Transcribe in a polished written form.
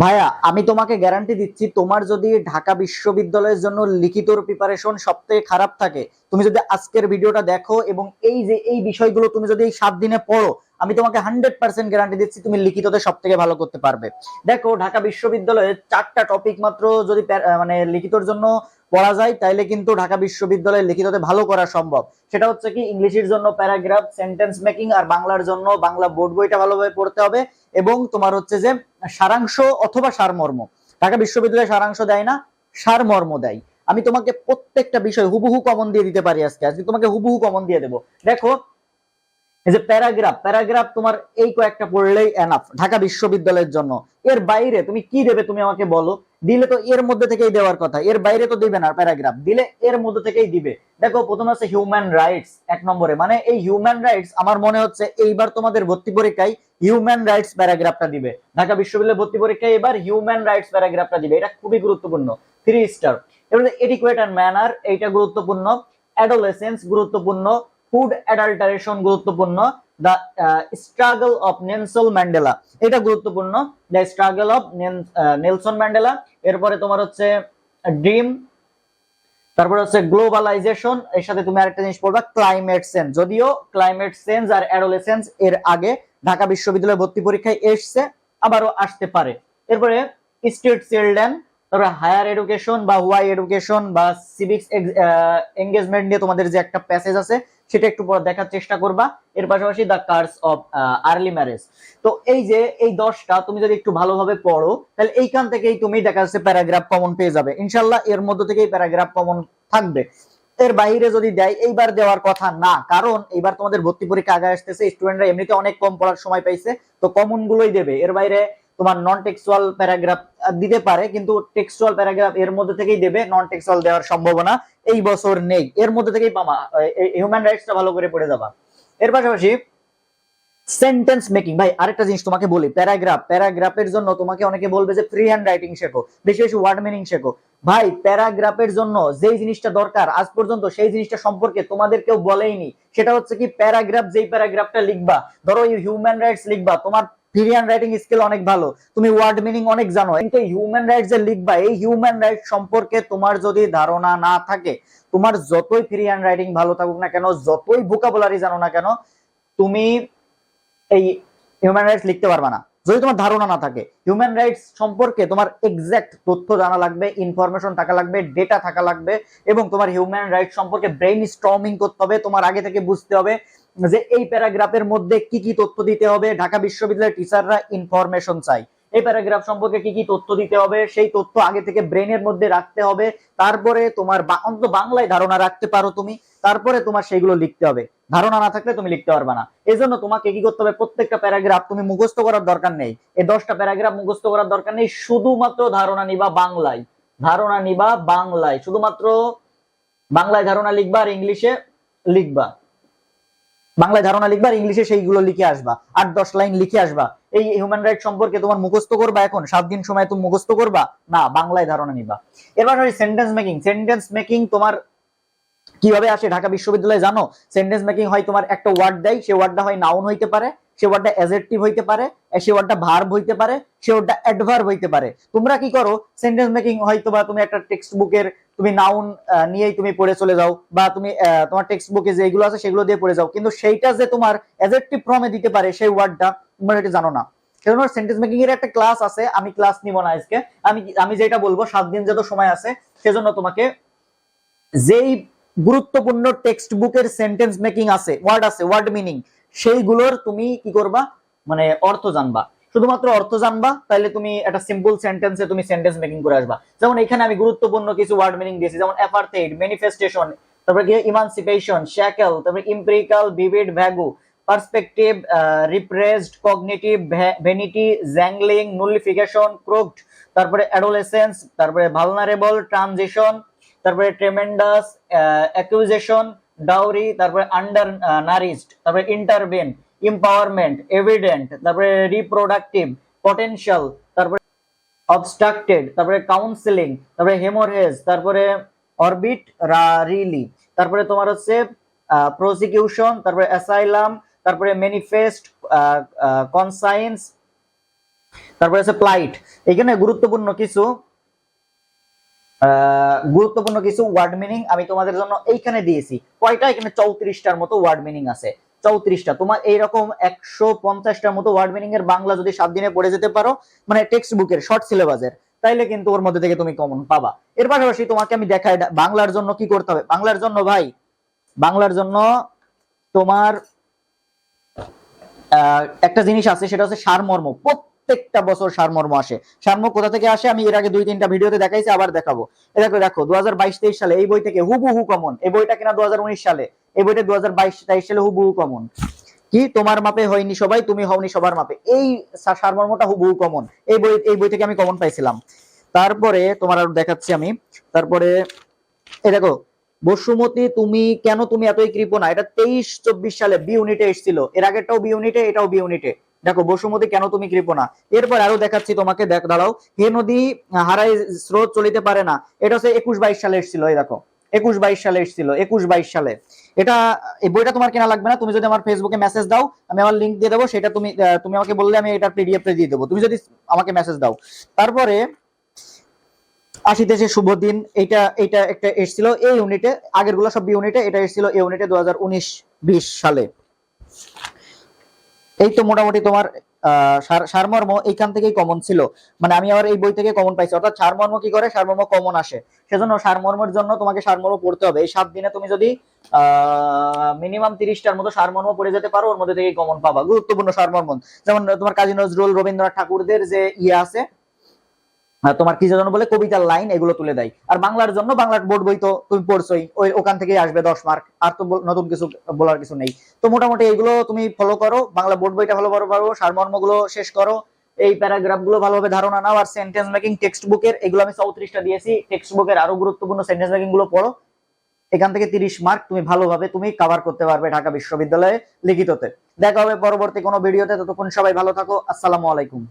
ভাইয়া, আমি তোমাকে গ্যারান্টি দিচ্ছি, তোমার যদি ঢাকা বিশ্ববিদ্যালয়ের জন্য লিখিত প্রিপারেশন সবথেকে খারাপ থাকে, তুমি যদি আজকের ভিডিওটা দেখো এবং এই যে এই বিষয়গুলো তুমি যদি এই 7 দিনে পড়ো, আমি তোমাকে 100% গ্যারান্টি দিচ্ছি তুমি লিখিততে সব থেকে ভালো করতে পারবে। দেখো, ঢাকা বিশ্ববিদ্যালয়ে 4টা টপিক মাত্র যদি মানে লিখিতর জন্য পড়া যায়, তাইলে কিন্তু ঢাকা বিশ্ববিদ্যালয়ে লিখিততে ভালো করা সম্ভব। সেটা হচ্ছে কি, ইংলিশের জন্য প্যারাগ্রাফ, সেন্টেন্স মেকিং, আর বাংলার জন্য বাংলা বোর্ড বইটা ভালোভাবে পড়তে হবে। এবং তোমার হচ্ছে যে সারাংশ অথবা সারমর্ম। ঢাকা বিশ্ববিদ্যালয়ে সারাংশ দেয় না, সারমর্ম দেয়। আমি তোমাকে প্রত্যেকটা বিষয় হুবহু কমন দিয়ে দিতে পারি। আজকে আজকে তোমাকে হুবহু কমন দিয়ে দেবো। দেখো, এই যে প্যারাগ্রাফ, প্যারাগ্রাফ তোমার এই কয়েকটা পড়লেই এনাফ ঢাকা বিশ্ববিদ্যালয়ের জন্য। এর বাইরে তুমি কি দেবে তুমি আমাকে বলো? দিলে তো এর মধ্যে থেকেই দেওয়ার কথা, এর বাইরে তো দিবে না। প্যারাগ্রাফ দিলে এর মধ্যে থেকেই দিবে। দেখো, প্রথমে আছে হিউম্যান রাইটস 1 নম্বরে। মানে এই হিউম্যান রাইটস আমার মনে হচ্ছে এইবার তোমাদের ভর্তি পরীক্ষায় হিউম্যান রাইটস প্যারাগ্রাফটা দিবে। ঢাকা বিশ্ববিদ্যালয়ের ভর্তি পরীক্ষায় এবার হিউম্যান রাইটস প্যারাগ্রাফটা দিবে। এটা খুবই গুরুত্বপূর্ণ, 3 স্টার। এবার এডিকুয়েট অ্যান্ড ম্যানার, এইটা গুরুত্বপূর্ণ। অ্যাডোলেসেন্স গুরুত্বপূর্ণ। ফুড অ্যাডাল্টারেশন গুরুত্বপূর্ণ। The struggle of Nelson Mandela, এটা গুরুত্বপূর্ণ। The struggle of Nelson Mandela. এরপরে তোমার হচ্ছে ড্রিম। তারপরে হচ্ছে গ্লোবালাইজেশন। এর সাথে তুমি আরেকটা জিনিস পড়বা, ক্লাইমেট চেঞ্জ। যদিও ক্লাইমেট চেঞ্জ আর অ্যাডোলেসেন্স এর আগে ঢাকা বিশ্ববিদ্যালয় ভর্তি পরীক্ষায় এসছে, আবারও আসতে পারে। এরপরে স্ট্রিট চিলড্রেন, তারপরে হায়ার এডুকেশন বা ওয়াই এডুকেশন বা সিভিক্স এঙ্গেজমেন্ট নিয়ে তোমাদের যে একটা প্যাসেজ আছে, সেটা একটু পরে দেখার চেষ্টা করবা। এর পাশাপাশি the curse of early marriage. তো এই যে এই 10টা তুমি যদি একটু ভালোভাবে পড়ো, তাহলে এইখান থেকেই তুমি দেখা যাচ্ছে প্যারাগ্রাফ কমন পেয়ে যাবে ইনশাল্লাহ। এর মধ্যে থেকেই প্যারাগ্রাফ কমন থাকবে। এর বাইরে যদি দেয়, এইবার দেওয়ার কথা না, কারণ এইবার তোমাদের ভর্তি পরীক্ষা আগে আসতেছে, স্টুডেন্টরা এমনিতে অনেক কম পড়ার সময় পাইছে, তো কমন গুলোই দেবে। এর বাইরে তোমার নন টেক্সচুয়াল প্যারাগ্রাফ দিতে পারে, কিন্তু টেক্সচুয়াল প্যারাগ্রাফ এর মধ্যে থেকেই দেবে। নন টেক্সচুয়াল দেওয়ার সম্ভাবনা এই বছর নেই। এর মধ্যে থেকেই পাবা। হিউম্যান রাইটসটা ভালো করে পড়ে যাবা। এর পাশাপাশি সেন্টেন্স মেকিং। ভাই, আরেকটা জিনিস তোমাকে বলি, প্যারাগ্রাফ, প্যারাগ্রাফের জন্য তোমাকে অনেকে বলবে যে ফ্রি হ্যান্ড রাইটিং শেখো, বেশি বেশি ওয়ার্ড মিনিং শেখো। ভাই, প্যারাগ্রাফের জন্য যেই জিনিসটা দরকার আজ পর্যন্ত সেই জিনিসটা সম্পর্কে তোমাদের কেউ বলেইনি। সেটা হচ্ছে কি, প্যারাগ্রাফ, যেই প্যারাগ্রাফটা লিখবা, ধরো হিউম্যান রাইটস লিখবা, তোমার ফ্রি হ্যান্ড রাইটিং স্কিল অনেক ভালো, তুমি ওয়ার্ড মিনিং অনেক জানো, কিন্তু হিউম্যান রাইটস যে লিখবা, এই হিউম্যান রাইটস সম্পর্কে তোমার যদি ধারণা না থাকে, তোমার যতই ফ্রি হ্যান্ড রাইটিং ভালো থাকুক না কেন, যতই ভোকাবুলারি জানো না কেন, তুমি এই হিউম্যান রাইটস লিখতে পারবা না যদি তোমার ধারণা না থাকে। হিউম্যান রাইটস সম্পর্কে তোমার এক্সাক্ট তথ্য জানা লাগবে, ইনফরমেশন থাকা লাগবে, ডেটা থাকা লাগবে, এবং তোমার হিউম্যান রাইটস সম্পর্কে ব্রেইন স্টর্মিং করতে হবে। তোমার আগে থেকে বুঝতে হবে যে এই প্যারাগ্রাফের মধ্যে কি কি তথ্য দিতে হবে। ঢাকা বিশ্ববিদ্যালয়ের টিচাররা ইনফরমেশন চাই, এই প্যারাগ্রাফ সম্পর্কে কি কি তথ্য দিতে হবে, সেই তথ্য আগে থেকে ব্রেনের মধ্যে রাখতে হবে। তারপরে তোমার অন্তত বাংলায় ধারণা রাখতে পারো তুমি, তারপরে তোমার সেইগুলো লিখতে হবে। ধারণা না থাকলে তুমি লিখতে পারবে না। এই জন্য তোমাকে কি করতে হবে, প্রত্যেকটা প্যারাগ্রাফ তুমি মুখস্থ করার দরকার নেই। এই 10টা প্যারাগ্রাফ মুখস্থ করার দরকার নেই, শুধুমাত্র ধারণা নিবা বাংলায়। ধারণা নিবা বাংলায়, শুধুমাত্র বাংলায় ধারণা লিখবা আর ইংলিশে লিখবা। বাংলায় ধারণা লিখবা আর ইংলিশে সেইগুলো লিখে আসবা, 8-10 লাইন লিখে আসবা। এই হিউম্যান রাইট সম্পর্কে তোমার মুখস্থ করবা, এখন 7 দিন সময় তুমি মুখস্থ করবা না, বাংলায় ধারণা নিবা। এবার সেন্টেন্স মেকিং। সেন্টেন্স মেকিং তোমার কিভাবে আসে ঢাকা বিশ্ববিদ্যালয়ে জানো? সেন্টেন্স মেকিং হয়, তোমার একটা ওয়ার্ড দেয়, সে ওয়ার্ডটা হয় নাউন হইতে পারে, সে ওয়ার্ডটা অ্যাডজেক্টিভ হইতে পারে, সে ওয়ার্ডটা ভার্ব হইতে পারে, সে ওয়ার্ডটা অ্যাডভার্ব হইতে পারে। তোমরা কি করো, সেন্টেন্স মেকিং হয়তো বা তুমি একটা টেক্সট বুকের তুমি নাউন নিয়েই তুমি পড়ে চলে যাও, বা তুমি তোমার টেক্সট বুকে যেগুলো আছে সেগুলো দিয়ে পড়ে যাও, কিন্তু সেইটা যে তোমার অ্যাডজেক্টিভ ফর্মে দিতে পারে সেই ওয়ার্ডটা, তোমরা এটা জানো না। সেজন্য সেন্টেন্স মেকিং এর একটা ক্লাস আছে, আমি ক্লাস নিব না আজকে। আমি যেটা বলবো, 7 দিন যত সময় আছে, সেজন্য তোমাকে যেই গুরুত্বপূর্ণ টেক্সট বুকের সেন্টেন্স মেকিং আছে, ওয়ার্ড মিনিং, সেইগুলোর তুমি কি করবা, মানে অর্থ জানবা, শুধুমাত্র অর্থ জানবা, তাহলে তুমি একটা সিম্পল সেন্টেন্সে তুমি সেন্টেন্স মেকিং করে আসবা। যেমন এখানে আমি গুরুত্বপূর্ণ কিছু ওয়ার্ড মিনিং দিয়েছি, যেমন অ্যাপারথেইড, ম্যানিফেস্টেশন, তারপরে কি ইমানসিপেশন, শ্যাকেল, তারপরে empirical, vivid, vague, perspective, repressed, cognitive, vanity, jangling, nullification, crooked, তারপরে অ্যাডোলেসেন্স, তারপরে ভালনারেবল, ট্রানজিশন, তারপরে ট্রেমেন্ডাস, অ্যাকুইজিশন, ডাউরি, তারপরে আন্ডার নারিশড, তারপরে ইন্টারভেন, এম্পাওয়ারমেন্ট, এভিডেন্ট, তারপরে রিপ্রোডাক্টিভ, পটেনশিয়াল, তারপরে অবস্ট্রাক্টেড, তারপরে কাউন্সেলিং, তারপরে হেমোরেজ, তারপরে অরবিট, রিলি, তারপরে তোমার হচ্ছে প্রসিকিউশন, তারপরে অ্যাসাইলাম, তারপরে ম্যানিফেস্ট, কনসাইন্স, তারপরে আছে প্লাইট। এখানে গুরুত্বপূর্ণ কিছু ওয়ার্ড মিনিং আমি তোমাদের জন্য এইখানে দিয়েছি। কয়টা? এখানে 34টার মতো ওয়ার্ড মিনিং আছে। 34টা। তোমার এইরকম 150টার মতো ওয়ার্ড মিনিং এর বাংলা যদি 7 দিনে পড়ে যেতে পারো, মানে টেক্সট বুকের শর্ট সিলেবাসের, তাইলে কিন্তু ওর মধ্যে থেকে তুমি কমন পাবা। এর পাশাপাশি তোমাকে আমি দেখাই বাংলার জন্য কি করতে হবে। বাংলার জন্য ভাই, বাংলার জন্য তোমার একটা জিনিস আছে, সেটা হচ্ছে সারমর্ম। প্রত্যেকটা বছর সারমর্ম আসে। সারমর্ম কোথা থেকে আসে আমি এর আগে 2-3টা ভিডিওতে দেখাইছি, আবার দেখাবো। দেখো দেখো 2022-23 সালে এই বই থেকে হুবহু কমন। এই বইটা কিনা 2019 সালে, এই বইটা 2022-23 সালে হুবহু কমন। কি তোমার মাপে হয়নি সবাই, তুমি হওনি সবার মাপে, এই সারমর্মটা হুবহু কমন। এই বই থেকে আমি কমন পাইছিলাম। তারপরে তোমার আর দেখাচ্ছি আমি। তারপরে এই দেখো, বসুমতী তুমি এতই কৃপণা, এটা 23-24 সালে বি ইউনিটে এসেছিল। এর আগেরটাও বি ইউনিটে, এটাও বি ইউনিটে। দেখো বসুমতী কেন তুমি কৃপণা। এরপর আরো দেখাচ্ছি তোমাকে, দাঁড়াও। হে নদী হারাই স্রোত চলিতে পারে না, এটা হচ্ছে 21-22 সালে এসেছিল। এই দেখো 21-22 সালে এসেছিল, 21-22 সালে। এটা, এই বইটা তোমার কেনা লাগবে না। তুমি যদি আমার ফেসবুকে মেসেজ দাও, আমি আমার লিংক দিয়ে দেবো, সেটা তুমি আমাকে বললে আমি এটা পিডিএফ দিয়ে দেবো, তুমি যদি আমাকে মেসেজ দাও। তারপরে 80 দেশে শুভ দিন, এটা এটা একটা এসেছিল এই ইউনিটে। আগের গুলো সব বি ইউনিটে, এটা এসেছিল এই ইউনিটে 2019-20 সালে। এই তো মোটামুটি তোমার সারমর্ম এইখান থেকেই কমন ছিল। মানে আমি আবার এই বই থেকে কমন পাইছি। অর্থাৎ সারমর্ম কি করে, সারমর্ম কমন আসে। সেজন্য সারমর্মের জন্য তোমাকে সারমর্ম পড়তে হবে। এই 7 দিনে তুমি যদি মিনিমাম 30টার মতো সারমর্ম পড়ে যেতে পারো, ওর মধ্যে থেকে কমন পাবা। গুরুত্বপূর্ণ সারমর্ম, যেমন তোমার কাজী নজরুল, রবীন্দ্রনাথ ঠাকুরদের যে ইয়ে আছে, তোমার কি যেন বলে, কবিতার লাইন, এগুলো তুলে দেয়। আর বাংলার জন্য বাংলার বোর্ড বই তো তুমি পড়ছোই, ওখান থেকেই আসবে 10 মার্ক। আর তো নতুন কিছু বলার কিছু নেই। তো মোটামুটি এগুলো তুমি ফলো করো, বাংলা বোর্ড বইটা ভালো পারো, সারমর্ম গুলো শেষ করো, এই প্যারাগ্রাফ গুলো ভালোভাবে ধারণা নাও। আর সেন্টেন্স মেকিং টেক্সট বুকের এগুলো আমি 34টা দিয়েছি, টেক্সট বুকের আরো গুরুত্বপূর্ণ সেন্টেন্স মেকিং গুলো পড়ো। এখান থেকে 30 মার্ক তুমি ভালোভাবে তুমি কভার করতে পারবে ঢাকা বিশ্ববিদ্যালয়ে লিখিততে। দেখা হবে পরবর্তী কোনো ভিডিওতে। ততক্ষণ সবাই ভালো থাকো। আসসালামু আলাইকুম।